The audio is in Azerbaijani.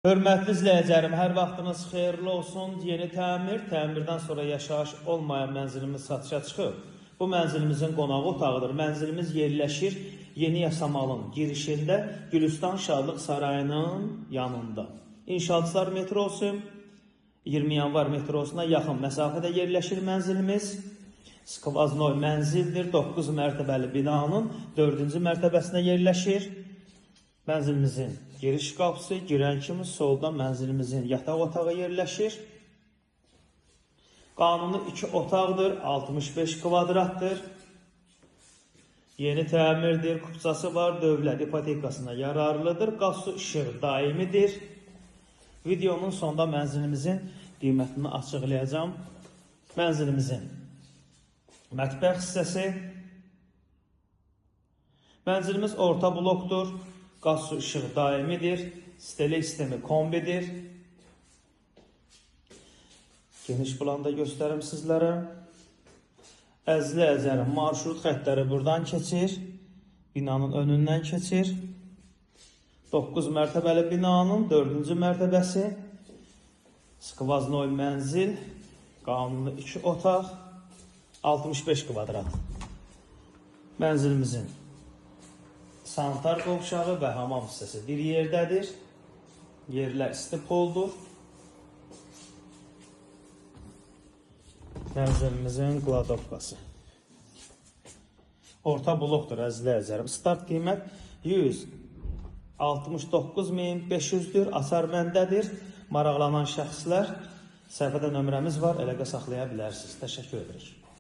Hörmətli izləyicilərim, hər vaxtınız xeyirli olsun. Yeni təmirdən sonra yaşayış olmayan mənzilimiz satışa çıxıb. Bu mənzilimizin qonağı otağıdır. Mənzilimiz yerləşir Yeni Yasamalın girişində, Gülüstan Şadlıq Sarayının yanında. İnşaatçılar metrosu 20 yanvar metrosuna yaxın məsafədə yerləşir mənzilimiz. Skvaznoy mənzildir. 9 mərtəbəli binanın 4-cü mərtəbəsinə yerləşir. Mənzilimizin giriş qapısı, girən kimi solda mənzilimizin yataq otağı yerləşir. Qanuni 2 otaqdır, 65 kvadratdır. Yeni təmirdir, kupçası var, dövlət ipotekasına yararlıdır. Qaz su işığı daimidir. Videonun sonunda mənzilimizin qiymətini açıqlayacağım. Mənzilimizin mətbəx hissəsi. Mənzilimiz orta blokdur. Qaz su işığı daimidir. Stelik sistemi kombidir. Geniş planda göstərim sizlərə. Əzli-əzəri marşrut xəttləri buradan keçir. Binanın önündən keçir. 9 mərtəbəli binanın 4-cü mərtəbəsi. Skvaznoy mənzil. Qanuni 2 otaq. 65 kvadrat. Mənzilimizin sanitar qovşağı və hamam hissəsi bir yerdədir. Yerlər isti poldur. Mənzilimizin qladovkası. Orta blokdur əzli-əzərim. Start qiymət 169.500-dür. Açar məndədir. Maraqlanan şəxslər səhifədə nömrəmiz var. Əlaqə saxlaya bilərsiniz. Təşəkkür edirik.